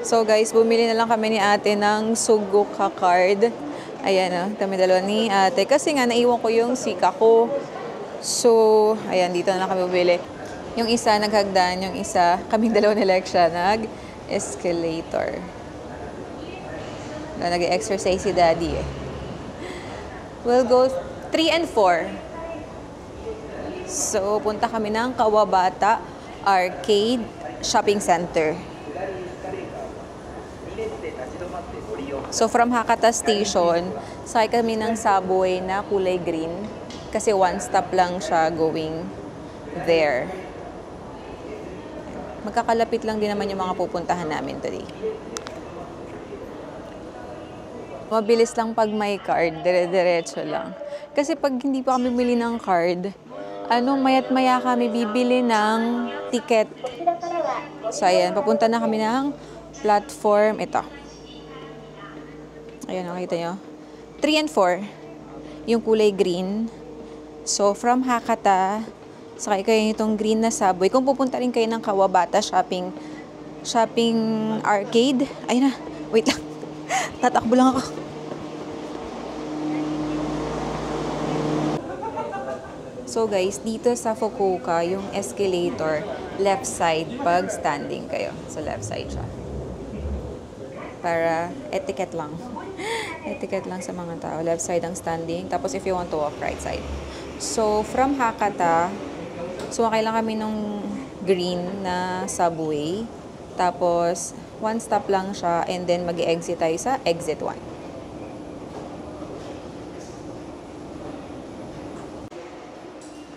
So guys, bumili na lang kami ni ate ng Sugoka card. Ayan o, kami dalawa ni ate. Kasi nga, naiwan ko yung sika ko. So, ayan, dito na lang kami bumili. Yung isa naghagdan, yung isa, kaming dalawa ni Lexia, nag-escalator. Nag-exercise si daddy eh. We'll go 3 and 4. So, punta kami ng Kawabata Arcade Shopping Center. So, from Hakata Station, sakay kami ng subway na kulay green. Kasi one stop lang siya going there. Magkakalapit lang din naman yung mga pupuntahan namin today. Mabilis lang pag may card, dire-diretso lang. Kasi pag hindi pa kami bili ng card, mayat-maya kami bibili ng ticket. So, ayan, papunta na kami ng platform. Ito. Ayan, nakita nyo. 3 and 4. Yung kulay green. So, from Hakata, sakay kayo itong green na subway. Kung pupunta rin kayo ng Kawabata Shopping Arcade. Ayun na. Wait lang. Tatakbo lang ako. So guys, dito sa Fukuoka, yung escalator, left side pag standing kayo. So left side siya. Para etiquette lang. Etiquette lang sa mga tao. Left side ang standing. Tapos if you want to walk, right side. So from Hakata, sumakay lang kami nung green na subway. Tapos one stop lang siya and then mag-exit tayo sa exit 1.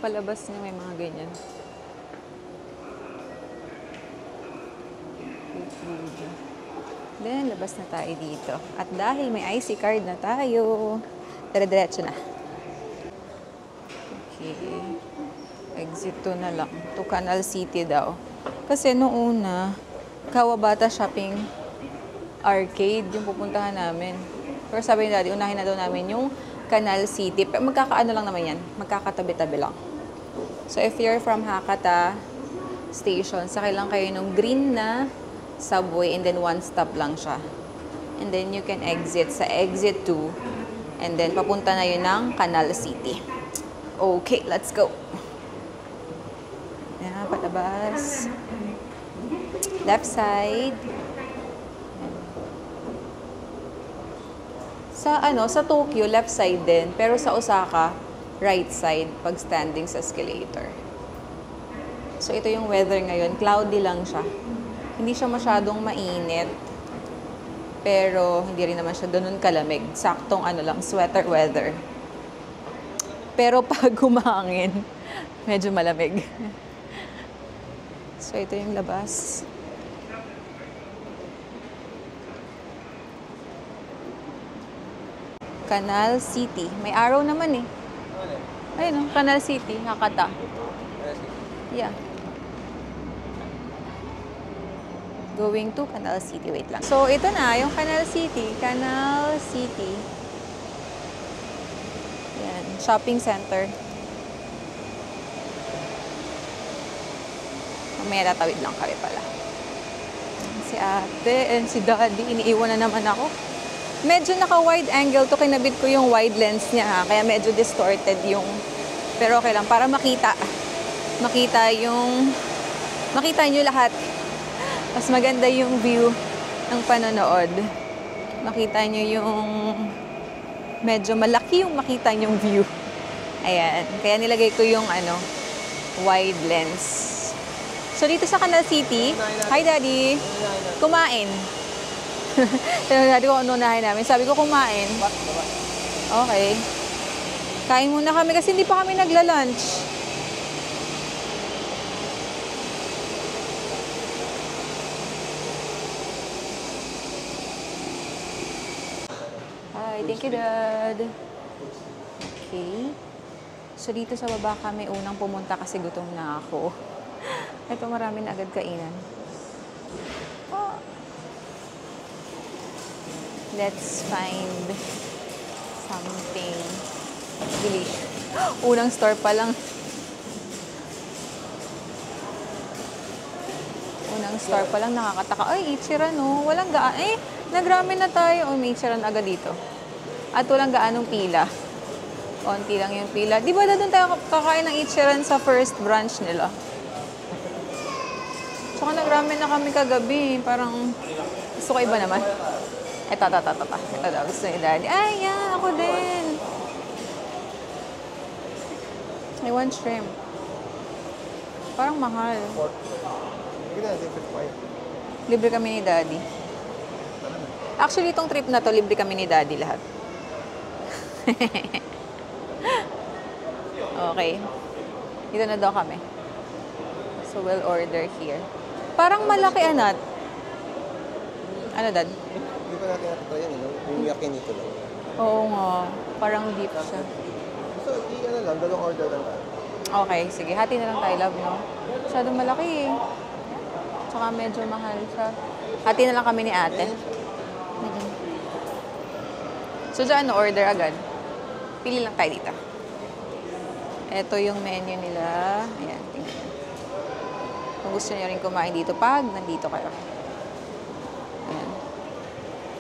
Palabas niya may mga ganyan. Then, labas na tayo dito. At dahil may IC card na tayo, dire-diretso na. Okay. Exit 2 na lang. To Canal City daw. Kasi noong una, Kawabata Shopping Arcade yung pupuntahan namin. Pero sabi ni Daddy, unahin na daw namin yung Canal City. Pero magkakaano lang naman yan. Magkakatabi-tabi lang. So, if you're from Hakata Station, sakay lang kayo nung green na subway and then one stop lang siya. And then you can exit sa exit 2 and then papunta na yun ng Canal City. Okay, let's go. Yan, palabas. Left side. Sa Tokyo, left side din. Pero sa Osaka, right side pag standing sa escalator. So, ito yung weather ngayon. Cloudy lang siya. Hindi siya masyadong mainit. Pero, hindi rin naman siya ganun kalamig. Saktong lang, sweater weather. Pero pag humangin, medyo malamig. So, ito yung labas. Canal City. May arrow naman eh. Ayun, Canal City, Hakata. Yeah. Going to Canal City. Wait lang. So, ito na, yung Canal City. Canal City. Yan, shopping center. Mamaya tatawid lang kami pala. Si ate and si daddy, iniiwan na naman ako. Medyo naka-wide angle to, kinabit ko yung wide lens niya ha, kaya medyo distorted yung, pero okay lang, para makita nyo lahat. Mas maganda yung view ng panonood. Makita nyo yung, medyo malaki yung makita nyong view. Ayan, kaya nilagay ko yung wide lens. So dito sa Canal City, hi daddy, kumain. Daddy ko unahin namin. Sabi ko kumain. Okay. Kain muna kami kasi hindi pa kami nagla-lunch. Hi, thank you dad. Okay. So dito sa baba kami unang pumunta kasi gutom na ako. Ito marami na agad kainan. Let's find something delicious. Unang store pa lang. Unang Isang star pa lang, nakakataka. Ay, Ichiran, no? Walang gaan. Eh, nag-ramen na tayo. Oh, may Ichiran agad dito. At walang gaanong pila. Konti lang yung pila. Di ba doon tayo kakain ng Ichiran sa first branch nila? Tsaka nag-ramen na kami kagabi. Parang gusto ko iba naman. Ito daw. Gusto ni Daddy. Ay, yeah, ako din. I want shrimp. Parang mahal. Libre kami ni Daddy. Actually, itong trip na to, libre kami ni Daddy lahat. Okay. Dito na daw kami. So, we'll order here. Parang malaki, Anat. Ano, Dad? Hindi pa natin ito yan, yung yakinito lang. Oo nga. Parang deep siya. So, lang, dalawang order lang tayo. Okay, sige. Hati na lang tayo, love, no? Masyadong malaki eh. Tsaka medyo mahal siya. Hati na lang kami ni ate. So, dyan, order agad. Pili lang tayo dito. Ito yung menu nila. Ayan, tingnan. Kung gusto niyo rin kumain dito, pag nandito kayo. Ayan.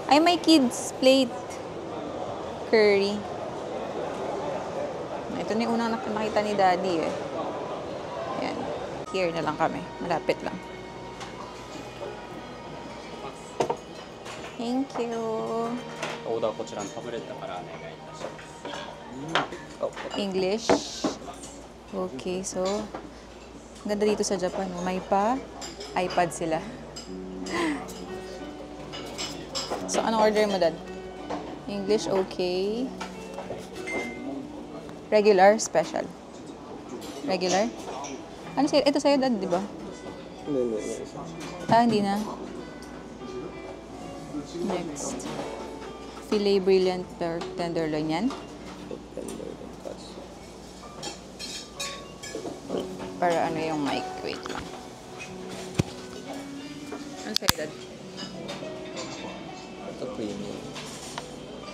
Ay, may kids plate. Curry. Ito na yung unang nakita ni Daddy eh. Ayan. Here na lang kami. Malapit lang. Thank you. オーダーこちらのタブレットからお願いいたします。 English. Okay, so ganda dito sa Japan. May pa iPad sila. So, anong order mo, Dad? English, okay. Regular, special. Regular? Ano sa'yo? Ito sa'yo, Dad, di ba? Hindi. Hindi na. Next. Filet brilliant tenderloin yan. Para ano yung mic. Wait lang. Ano sa'yo, Dad? Ito premium.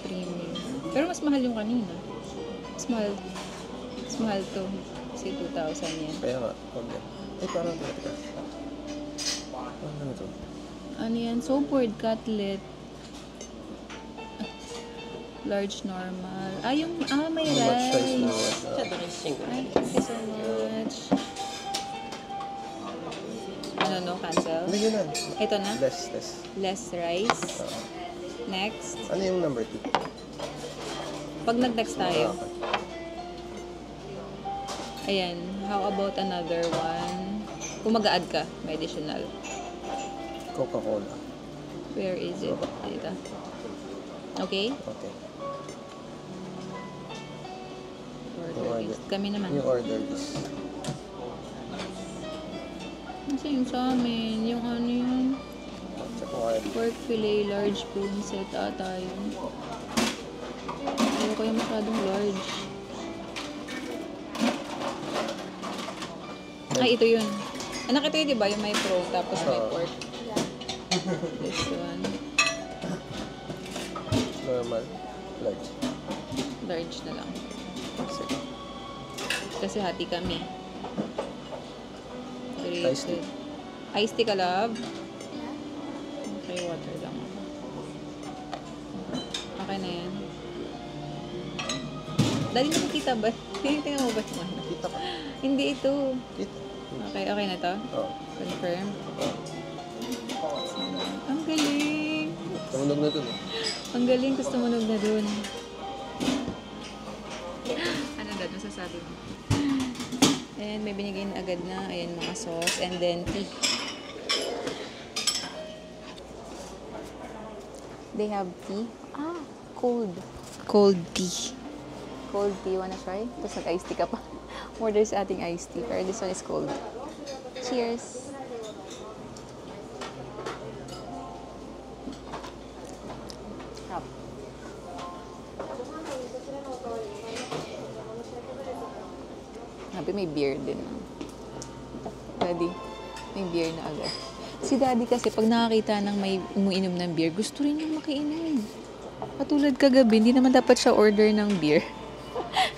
Premium. Pero mas mahal yung kanina. Mas mahal. Mas mahal to. Kasi 2,000 yan. Kaya nga, problem. Ay, parang teka. Ano ito? Ano yan? Soapboard cutlet. Large normal. May How much size rice. na rice? Ay, thank you so much. No, cancel. Hindi yun na. Ito na? Less. Less rice. Next. Ano yung number 2? Pag nag-next tayo. Ayan. How about another one? Kung mag-add ka, may additional. Coca-Cola. Where is it? Dito. Okay? Okay. Order list. Kami naman. Yung order list. Kasi yung sa amin, yung ano yun? Check mo kayo. Pork fillet, large spoon set ata yun. Ayaw ko yung masyadong large. Ay, ito yun. Anak, ito yun, diba? Yung may pro, tapos may pork. This one. Normal. Large. Large na lang. Sige. Kasi hati kami. Iced tea. Iced tea ka, love? Okay, water lang. Okay na yan. Dali nakikita ba? Tingnan mo ba ito? Kita ka. Hindi ito. Kita. Okay na to? Oo. Confirm. Ang galing. Tumunog na dun eh. Ang galing. Gusto mo na dun. Ano dad? Masasabi mo? Ayan, may binigay na agad na. Ayan, mga sauce. And then, tea. They have tea? Cold. Cold tea. Cold tea. Wanna try? Tapos nag-iced tea ka pa. Order sa ating iced tea. Pero this one is cold. Cheers! Sarap. Sabi may beer din. Daddy, may beer na agad. Si Daddy kasi pag nakakita ng may umiinom ng beer, gusto rin yung makiinom. Katulad kagabi, hindi naman dapat siya order ng beer.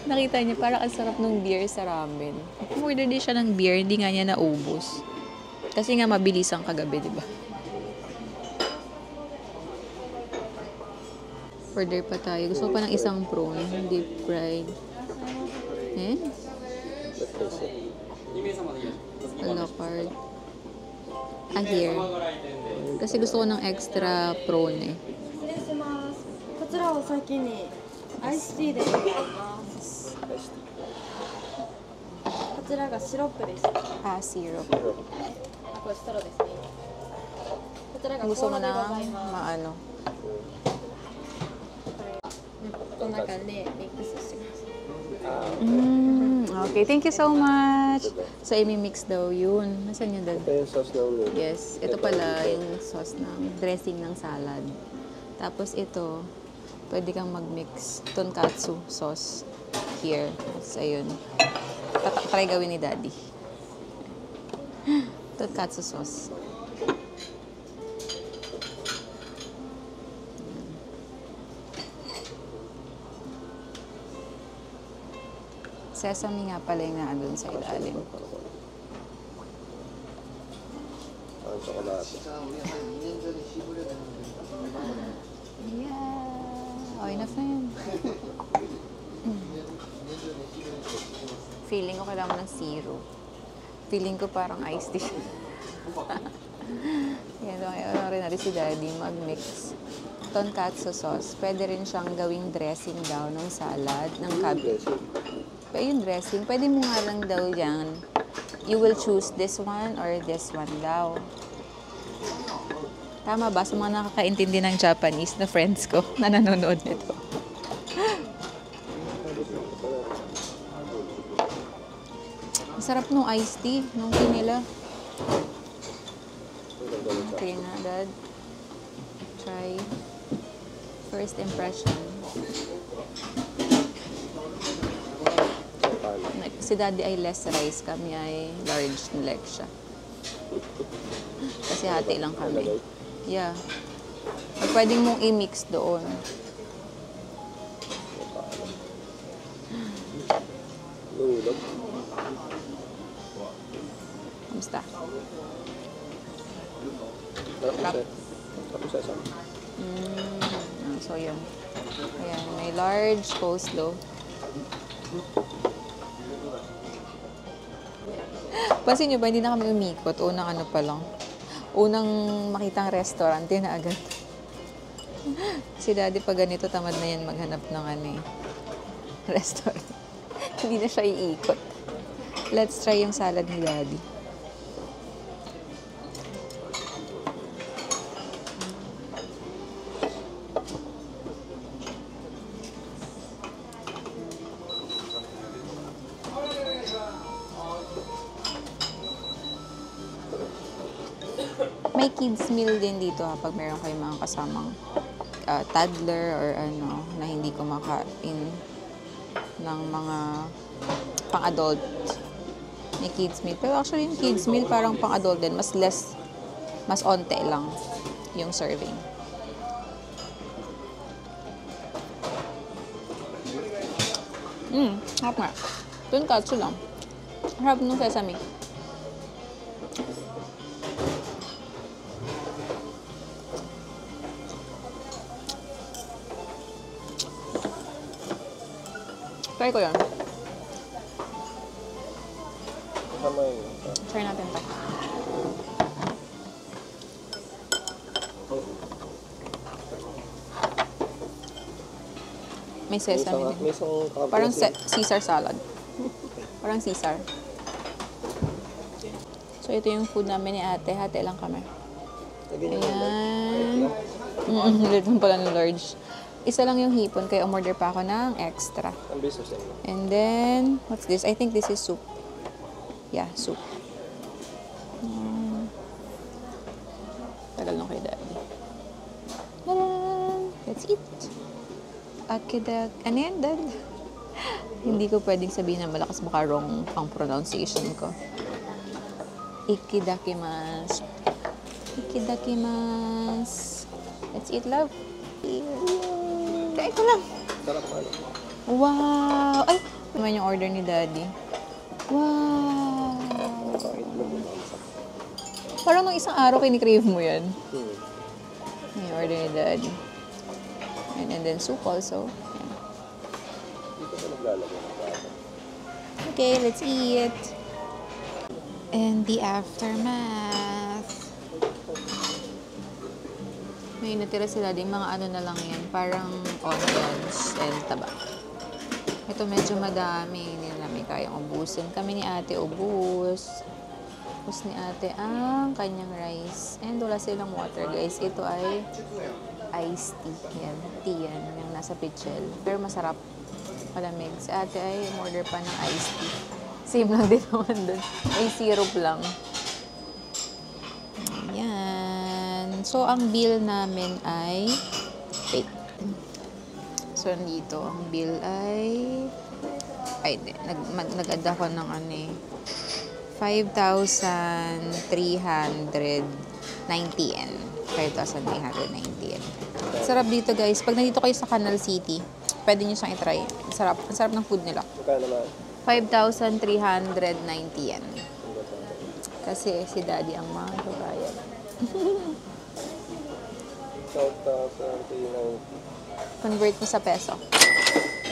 Nakita niya, parang ang sarap ng beer sa ramen. Order din siya ng beer, hindi nga niya naubos. Kasi nga mabilis ang kagabi, di ba? Order pa tayo. Gusto ko pa ng isang prawn, deep fried. Eh? Let's taste it. 2名様でいいです。 A la carte. Ah, here. Kasi gusto ko ng extra prawn eh. 失礼します。こちらお先にアイスティーでございます。こちらがシロップです。こ Ah, syrup. れストローですね。こちらがコ Gusto ー mo ラでご na ざいます。 maano. この中でミックスしてください。 Okay, thank you so much. So, imi-mix daw yun. Nasaan yun, Dad? Ito yung sauce ng noodle. Yes, ito pala yung sauce ng dressing ng salad. Tapos ito, pwede kang mag-mix tonkatsu sauce here. So, ayun. Try gawin ni Daddy. Tonkatsu sauce. Sesame nga pala yung naandun sa ilalim. Ang tsokolate. Yeah. Oh, enough na yun. Feeling ko kailangan ng zero. Feeling ko parang iced tea. Yan, ano rin natin si Daddy mag-mix. Tonkatsu sauce. Pwede rin siyang gawing dressing daw ng salad, ng cabbage. Pero yung dressing, pwede mo nga lang daw yan. You will choose this one or this one daw. Tama ba? Sa mga nakakaintindi ng Japanese na friends ko na nanonood nito. Ang sarap nung iced tea, nung kinila. Okay na, Dad. Try. First impression. Si Daddy ay less rice, kami ay large leg siya. Kasi hati lang kami. Yeah. Or pwedeng mong i-mix doon. Nulog. Kamusta? Tapos sesame. So, yun. Ayan, may large coleslaw. Pansin nyo ba, hindi na kami umikot. Unang ano pa lang. Unang makitang restaurant, yun na agad. Si Daddy pag ganito, tamad na yan maghanap ng ano eh, restaurant. Hindi na siya iikot. Let's try yung salad ni Daddy. May kids meal din dito pag meron kayong mga kasamang toddler or ano na hindi kumakain ng mga pang-adult. May kids meal. Pero actually yung kids meal parang pang-adult din. Mas onte lang yung serving. Harap nga. Tonkatsu lang. Harap nung sesame. Try ko yun. Tama yun. Try natin to. May sesame din. May isang Parang Caesar salad. Parang Caesar. So, ito yung food namin ni ate. Hati lang kami. Ayan. Ulit mo pala ng large. Isa lang yung hipon, kaya umorder pa ako ng extra. Ang business nila. And then, what's this? I think this is soup. Yeah, soup. Tagal nung kay Daddy. Tadaan! Let's eat! Akidak. Ano yan, Dad? Hindi ko pwedeng sabihin na malakas, baka wrong ang pronunciation ko. Ikidakimasu. Ikidakimasu. Let's eat, love. Kain ko lang. Sarap man. Wow! Ay! Naman yung order ni Daddy. Wow! Parang nung isang araw kinikrave mo yan. Hmm. May order ni Daddy. And then soup also. Yan. Dito ba naglalagay ng bata? Okay, let's eat. And the aftermath. May natira sila din mga ano na lang yan. Parang onions and taba. Ito medyo madami. Hindi na namin kayang ubusin. Kami ni ate ubus. Ubus ni ate ang kanyang rice. And wala silang water, guys. Ito ay iced tea. Yan. Tea yan. Yung nasa pitchel. Pero masarap. Malamig. Si ate ay order pa ng iced tea. Same lang din naman dun. May syrup lang. Ayan. So, ang bill namin ay... Wait. So, nandito. Ang bill ay... Ay, hindi. Nag-add ako ng ano eh. 5,390 yen. 5,390 yen. Sarap dito, guys. Pag nandito kayo sa Canal City, pwede nyo siyang itry. Sarap. Ang sarap ng food nila. Magkano naman? 5,390 yen. Kasi si Daddy ang magbabayad. 12,390. Convert mo sa peso.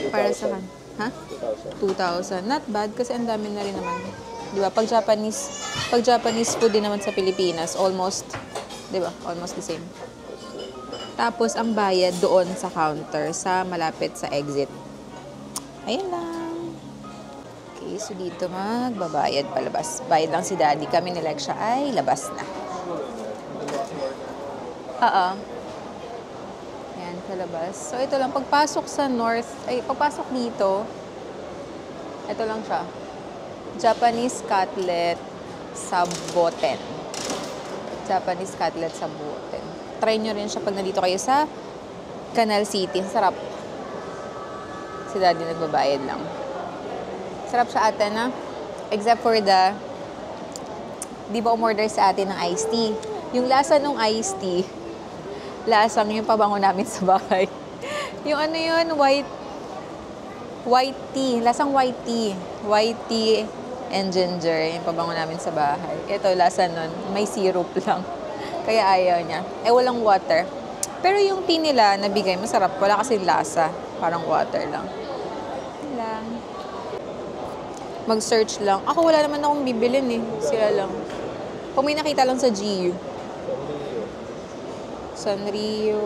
Para sa kan. Ha? 2,000. 2,000. Not bad kasi ang dami na rin naman. 'Di ba? Pag Japanese food din naman sa Pilipinas, almost 'di ba? Almost the same. Tapos ang bayad doon sa counter sa malapit sa exit. Ayun lang. Okay, so dito magbabayad palabas. Bayad lang si Daddy. Kami ni Lexia ay labas na. Yan, palabas. So, ito lang. Pagpasok sa north, pagpasok dito, ito lang siya. Japanese cutlet saboten. Japanese cutlet saboten. Try nyo rin siya pag nandito kayo sa Canal City. Sarap. Si Daddy nagbabayad lang. Sarap siya ate na. Except for the, di ba umorder sa atin ng iced tea? Yung lasa ng iced tea, lasang yung pabango namin sa bahay. Yung ano yun, white tea. Lasang white tea. White tea and ginger. Yung pabango namin sa bahay. Ito, lasa nun. May syrup lang. Kaya ayaw niya. Walang water. Pero yung tea nila, nabigay, masarap. Wala kasi lasa. Parang water lang. Yun lang. Mag-search lang. Ako, wala naman akong bibilin eh. Sila lang. Kung may nakita lang sa GU. Sanrio.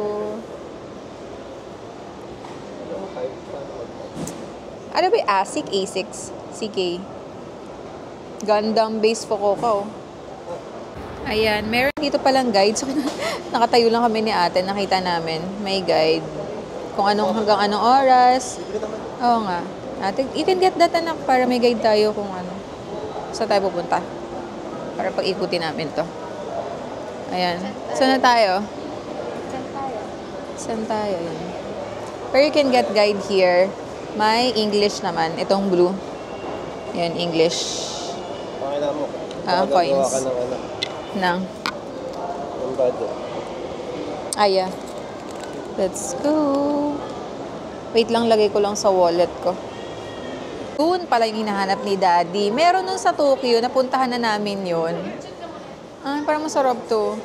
Ano ba yung ASIC? A6? CK. Gundam base Fukuoka. Ayan. Meron dito palang guide. So, nakatayo lang kami ni ate. Nakita namin. May guide. Kung hanggang anong oras. Oo nga. Ate, you can get that anak para may guide tayo kung ano. Saan tayo pupunta. Para pag-ikutin namin to. Ayan. Saan na tayo? Saan tayo? Yun. Pero you can get guide here. May English naman. Itong blue. Yan, English. Pakailan mo. Coins. Ka ng ano. Nang. Ng budget. Yeah. Let's go. Wait lang, lagay ko lang sa wallet ko. Doon pala yung hinahanap ni Daddy. Meron nun sa Tokyo. Napuntahan na namin yun. Parang masarap to.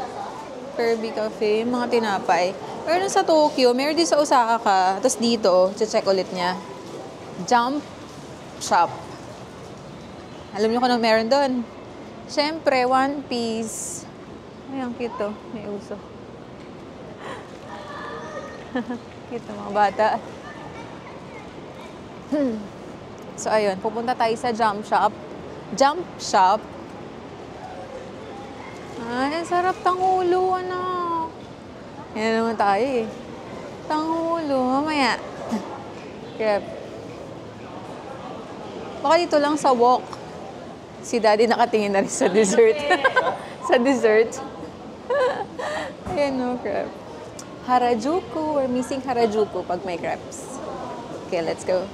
Kirby Cafe. Mga tinapay. Meron sa Tokyo, meron din sa Osaka ka. Tapos dito, check ulit niya. Jump Shop. Alam niyo kung ano meron doon? Siyempre, One Piece. Ay, ang cute to. May uso. Cute to, mga bata. So, ayun. Pupunta tayo sa Jump Shop. Jump Shop. Ay, ang sarap tangulo, anak. Yan naman tayo eh. Tangulo, mamaya. Crap. Baka dito lang sa walk. Si Daddy nakatingin na rin sa dessert. Sa dessert. Ayan no, crap. Harajuku. We're missing Harajuku pag may crepes. Okay, let's go.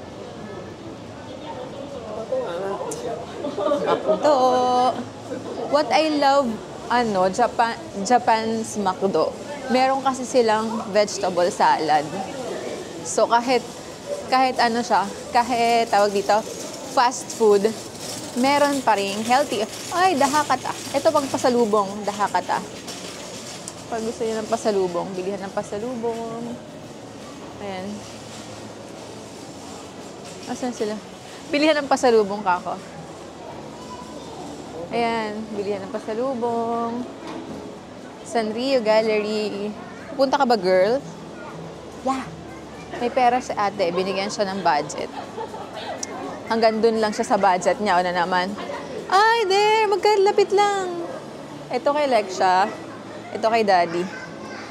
Ito. What I love, Japan's McDo. Meron kasi silang vegetable salad. So, kahit ano siya, kahit tawag dito, fast food, meron pa ring healthy. Ay, dahakata. Ito pag pasalubong, dahakata. Pag gusto niyo ng pasalubong, bilihan ng pasalubong. Ayan. Asan sila? Bilihan ng pasalubong ka ako. Ayan, bilihan ng pasalubong. Sanrio Gallery. Pupunta ka ba, girl? Yeah. May pera si ate. Binigyan siya ng budget. Hanggang dun lang siya sa budget niya. O na naman. Ay, there! Magkalapit lang. Ito kay Lexia. Ito kay Daddy.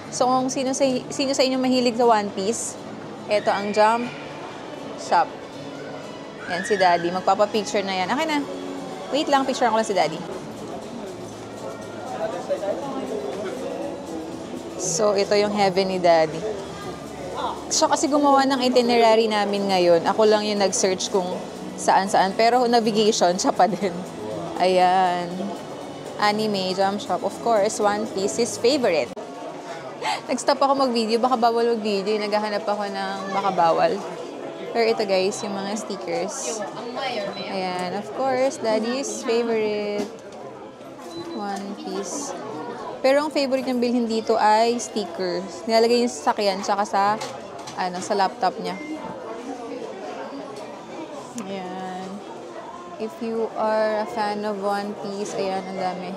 So, kung sino sa inyo mahilig sa One Piece, ito ang Jump Shop. Yan, si Daddy. Magpapapicture na yan. Okay na. Wait lang, picture ko lang si Daddy. So, ito yung heaven ni Daddy. Siya kasi gumawa ng itinerary namin ngayon. Ako lang yung nag-search kung saan-saan. Pero navigation, siya pa din. Ayan. Anime, Jump Shop. Of course, One Piece is favorite. Nag-stop ako mag-video. Baka bawal mag-video. Naghahanap ako ng baka bawal. Pero ito guys, yung mga stickers. Ayan. Of course, Daddy's favorite. One Piece. Pero ang favorite niyang bilhin dito ay stickers. Nilalagay niya sa sasakyan tsaka sa laptop niya. Ayan. If you are a fan of One Piece, ayan, ang dami.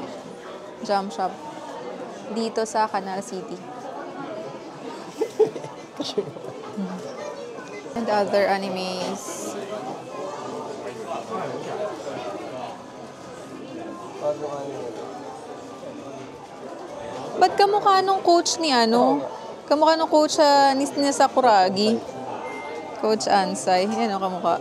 Jump Shop. Dito sa Canal City. And other animes. Ba't kamukha nung coach ni Kamukha nung coach ni Sakuragi. Coach Ansay. Yan o, kamukha.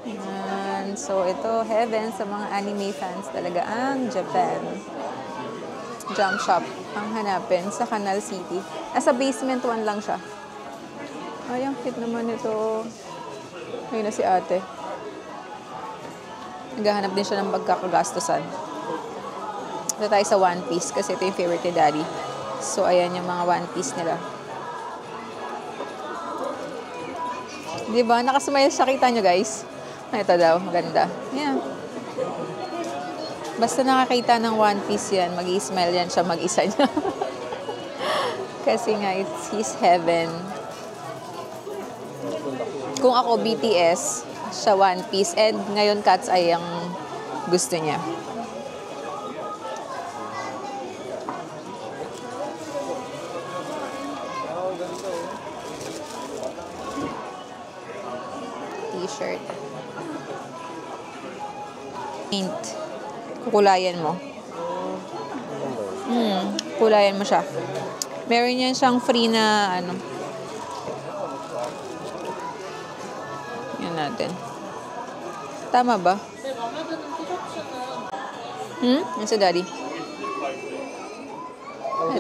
Yan. So, ito, heaven sa mga anime fans talaga ang Japan. Jump Shop ang hanapin sa Canal City. Nasa basement 1 lang siya. Ay, ang cute naman ito. Ayun na si ate. Naghahanap din siya ng pagkakagastusan. Ito tayo sa One Piece kasi ito yung favorite ni Daddy. So, ayan yung mga One Piece nila. Diba? Nakasmile siya. Kita nyo, guys. Ito daw. Maganda. Yeah. Basta nakakita ng One Piece yan, mag-i-smile yan siya mag-isa niya. Kasi nga, it's his heaven. Kung ako, BTS, siya One Piece. And ngayon, Cat's Eye ang gusto niya. T-shirt. Paint. Kukulayan mo. Kulayan mo siya. Meron yan siyang free na yan natin. Tama ba? Yan si Daddy.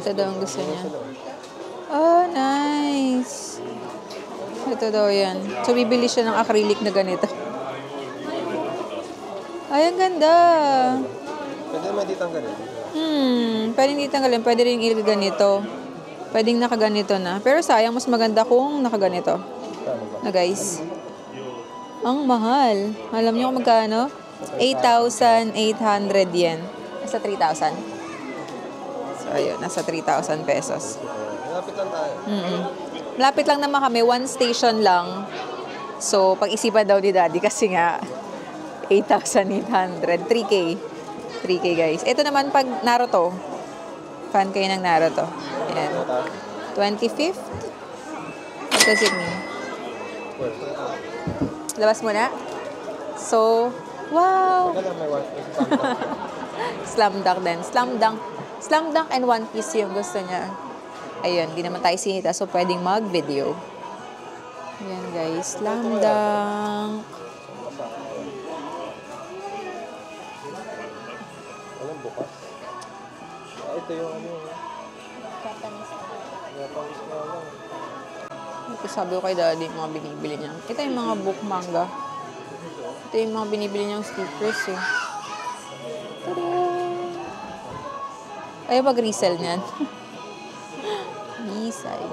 Ito daw ang gusto niya. Oh, nice. Ito daw yan. So, bibili siya ng acrylic na ganito. Ay, ang ganda. Pwede naman di tanggalin. Pwede hindi tanggalin. Pwede rin ganito. Pwedeng nakaganito na. Pero sayang, mas maganda kung nakaganito. Na guys. Ang mahal. Alam niyo kung magkano? 8,800 yen. Nasa 3,000. So, ayun. Nasa 3,000 pesos. Malapit lang tayo. Malapit lang naman kami. 1 station lang. So, pag-isipan daw ni Daddy kasi nga 8,800. 3K. 3K, guys. Ito naman pag Naruto. Fan kayo ng Naruto. Ayan. 25th? What does it mean? Labas muna. So, wow! Slam Dunk din. Slam Dunk and One Piece yung gusto niya. Ayun, di naman tayo sinita. So, pwedeng mag-video. Ayan, guys. Slam Dunk. Bukas. Ito yung Japanese. Japanese na lang. Ito sabi ko kay Daddy, mga binibili niya. Ito yung mga book manga. Ito yung mga binibili niyang stickers eh. Tada! Ayaw mag-resell niyan. B-side.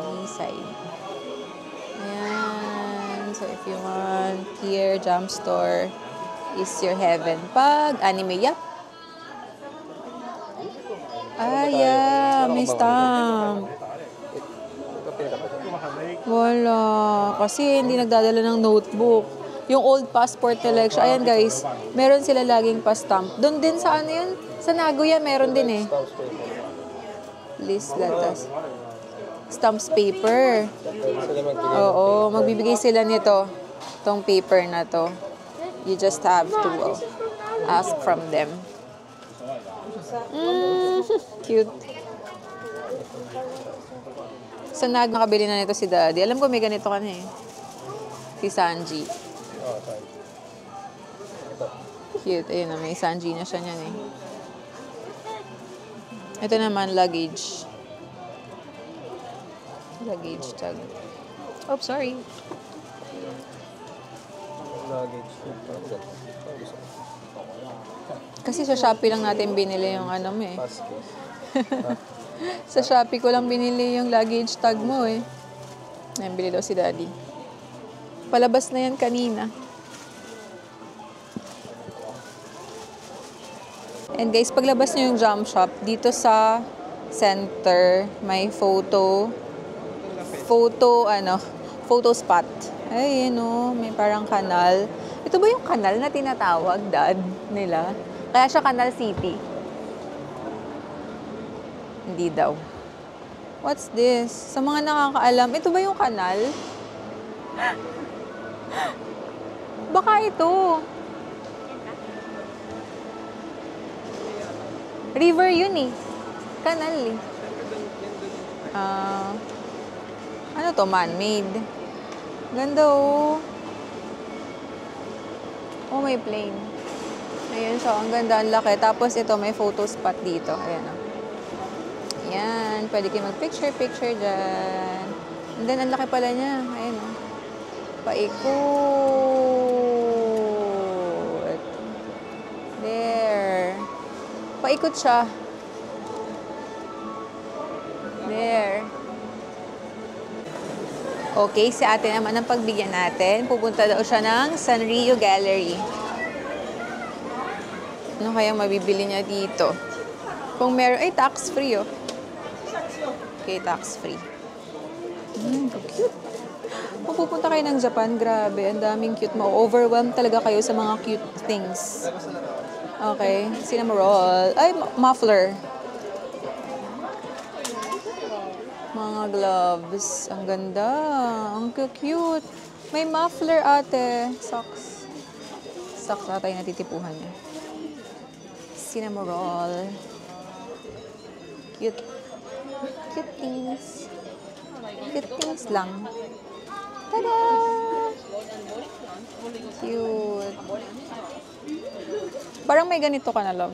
Ayan. So if you want, here, Jump Store is your heaven. Pag anime, yep. Ah, yeah, may stamp. Wala. Kasi hindi nagdadala ng notebook. Yung old passport collection. Ayan guys, meron sila laging pa-stamp. Doon din sa ano yun? Sa Nagoya meron din eh. List latas. Stamps paper. Oo, magbibigay sila nito. Tong paper na to. You just have to ask from them. Cute. Sa nakabili na nito si Daddy. Alam ko may ganito ka na eh. Si Sanji. Cute. Ayun na, may Sanji na siya niyan eh. Ito naman, luggage. Luggage tag. Oh, sorry. Luggage. Kasi sa Shopee lang natin binili yung ano mo eh. Sa Shopee ko lang binili yung luggage tag mo eh. Ayan, bili daw si Daddy. Palabas na yan kanina. And guys, paglabas nyo yung Jump Shop, dito sa center, may photo spot. Ay, may parang kanal. Ito ba yung kanal na tinatawag, Dad, nila? Kaya siya Canal City. Hindi daw. What's this? Sa mga nakakaalam, ito ba yung kanal? Baka ito. River yun eh. Kanal eh. Ano to? Man-made. Ganda oh. Oh, may plane. Ayan siya. Ang ganda. Ang laki. Tapos ito, may photo spot dito. Ayan oh. Ayan. Pwede kayo mag-picture dyan. And then, ang laki pala niya. Ayan oh. Paikot. There. Paikot siya. There. Okay, si ate naman ang pagbigyan natin. Pupunta daw siya ng Sanrio Gallery. Ano kayang mabibili niya dito? Kung meron, ay tax-free oh. Okay, tax-free. Cute. Kung pupunta kayo ng Japan, grabe, ang daming cute mo. Overwhelmed talaga kayo sa mga cute things. Okay, cinnamon roll. Ay, muffler. Mga gloves. Ang ganda. Ang cute. May muffler, ate. Socks. Socks ata yung natitipuhan niya. Cinnamon roll. Cute. Cute things. Cute things lang. Tada! Cute. Parang may ganito ka na, love.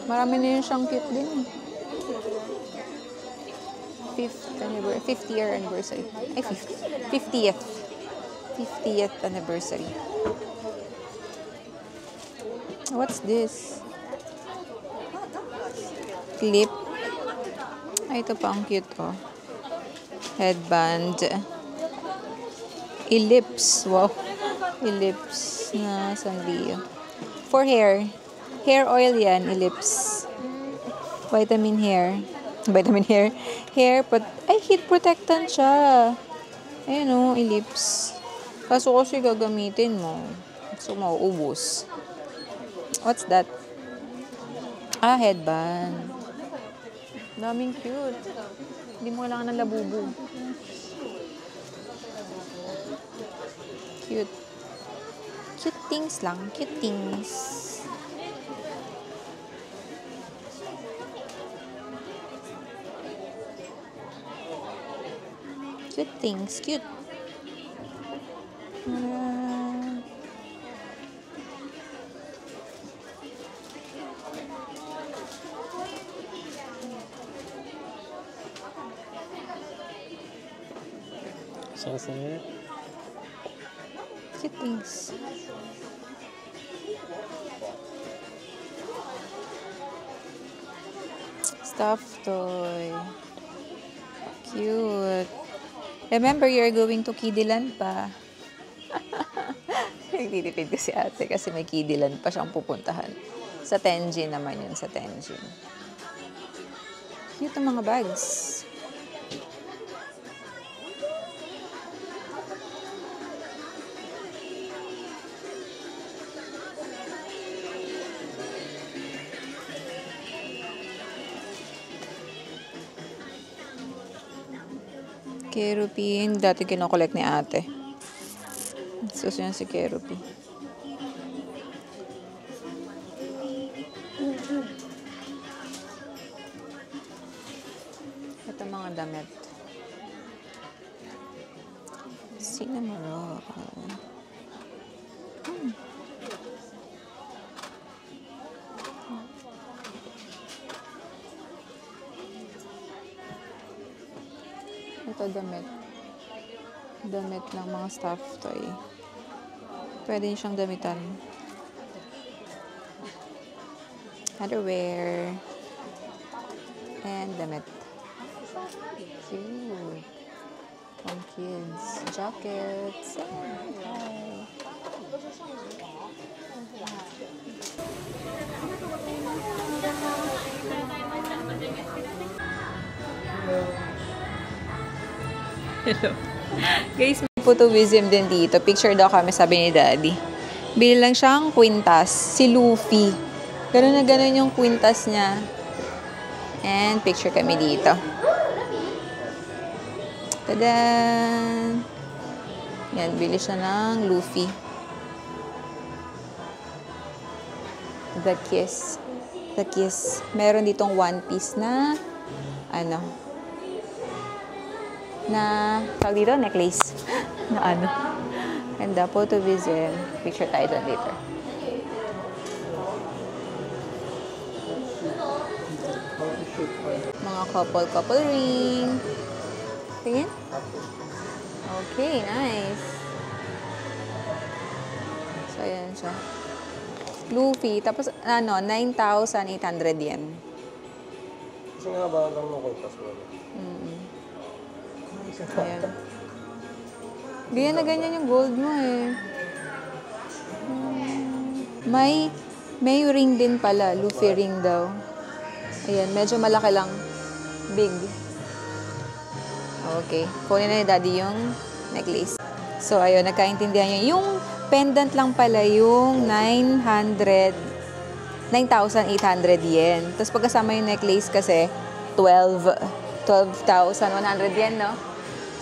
Marami na yun siyang cute din. 50th anniversary. Ay, 50th. 50th anniversary. What's this? Clip. Ay, ito pa ang cute, oh. Headband. Ellipse. Wow. Ellipse na Sanrio. For hair. Hair oil yan, Ellipse. Vitamin hair. Hair, ay, heat protectant siya. Ayan o, Ellipse. Kaso kasi gagamitin mo. So, mauubos. What's that? Ah, headband. Daming cute. Hindi mo kailangan ng labubu. Cute. Cute things lang. Cute things. Cute things. Cute. Cute things. Stuffed toy. Cute. Remember, you're going to Kidiland pa. Nagtitipid ko si ate kasi may Kidiland pa siyang pupuntahan. Sa Tenjin naman yun, sa Tenjin. Cute ang mga bags. Kerupi, dati kinokollect ni ate. Suso yan si Kerupi. Ito mga damit. Cinnamon roll. Ito damit. Damit ng mga stuffed toy. Pwede yun siyang damitan. Underwear. And damit. Cute. From kids. Jackets. Wow. Hello. Guys, may photovism din dito. Picture daw kami, sabi ni Daddy. Bili lang siyang kwintas. Si Luffy. Ganun na ganun yung kwintas niya. And picture kami dito. Tadan! Yan, bili siya ng Luffy. The Kiss. The Kiss. Meron ditong one piece na tawag dito, necklace. Na ano. And the photovism. Picture tayo dyan later. Mga couple ring. Tingin? Okay, nice. So, ayan siya. Luffy. Tapos, 9,800 yen. Kasi nga ba lang mo kwintas mo? Ayan. Ganyan na ganyan yung gold mo eh. May ring din pala. Luffy ring daw. Ayan, medyo malaki lang. Big. Okay. Kunin na ni Daddy yung necklace. So, ayun, nagkaintindihan niyo. Yung pendant lang pala yung 9,800 yen. Tapos pagkasama yung necklace kasi 12,100 yen, no?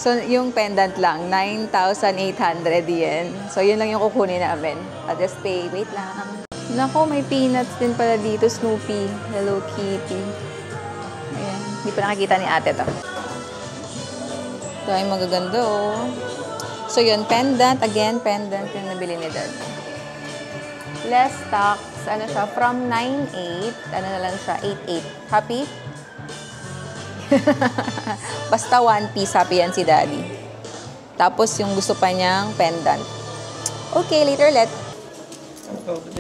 So, yung pendant lang, 9,800 yen. So, yun lang yung kukunin namin. I'll just pay. Wait lang. Nako, may peanuts din pala dito. Snoopy. Hello Kitty. Ayan. Hindi pa nakikita ni ate to. Ito ay magaganda, oh. So, yun. Pendant. Again, pendant yung nabili ni Dad. Less stocks. Ano siya? From 9,800. Ano na lang siya? 8,800. Happy? Basta one piece, happy yan si Daddy. Tapos yung gusto pa niyang pendant. Okay, later ulit.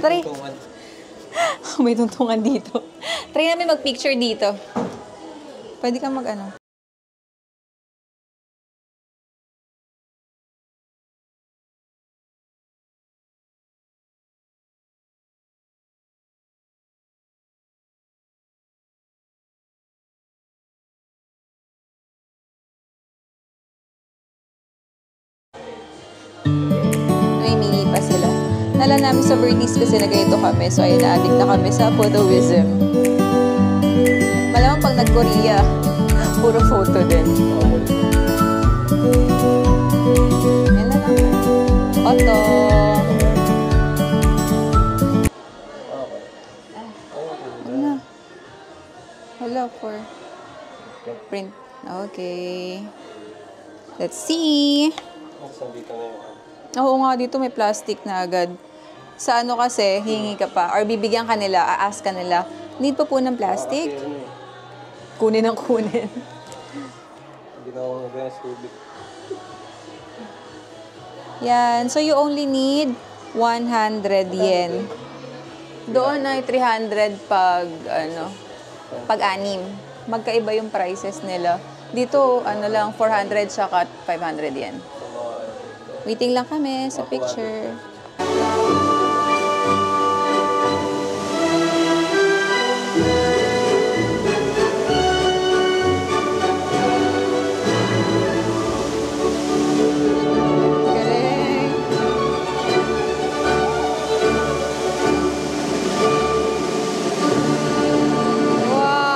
Try. May tuntungan dito. Try namin mag-picture dito. Pwede kang mag-ano. Nala namin sa birthdays kasi na ganito kami. So, ayun, na-addict na kami sa photovism. Malamang pag nag-Korea, puro photo din. Yan na lang. Otto. Ano? Hello for print. Okay. Let's see. Oo nga, dito may plastic na agad. Sa ano kasi, hingi ka pa, or bibigyan ka nila, a-ask ka nila, need pa po ng plastic? Kunin ang kunin. Yan. So, you only need 100 yen. Doon ay 300 pag 6. Magkaiba yung prices nila. Dito, ano lang, 400 saka 500 yen. Waiting lang kami sa picture. Galing! Wow!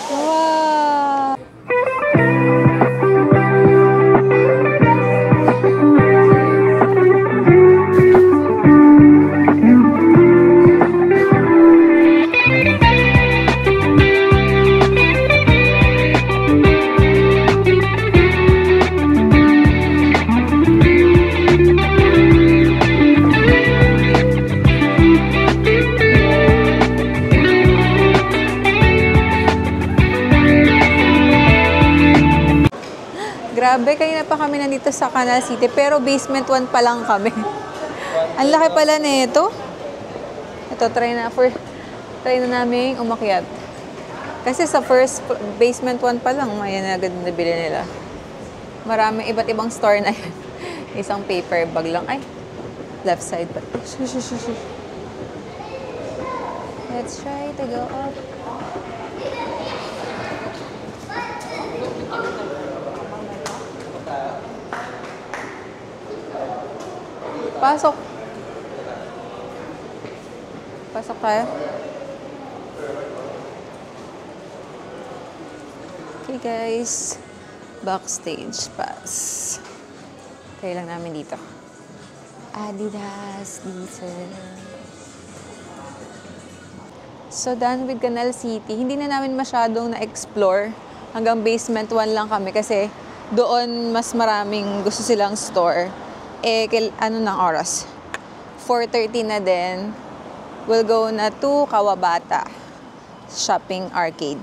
Wow! Grabe, kanina pa kami nandito sa Canal City, pero basement 1 pa lang kami. Ang laki pala nito. Ito, try na namin umakyat. Kasi sa first basement 1 pa lang, ayan na agad nabili nila. Maraming iba't ibang store na yan. Isang paper bag lang. Ay, left side pa. Let's try to go up. Pasok. Pasok tayo. Okay guys, backstage pass. Try lang namin dito. Adidas dito. So done with Canal City. Hindi na namin masyadong na-explore. Hanggang basement 1 lang kami kasi doon mas maraming gusto silang store. Ano ng oras? 4:30 na din. We'll go na to Kawabata Shopping Arcade.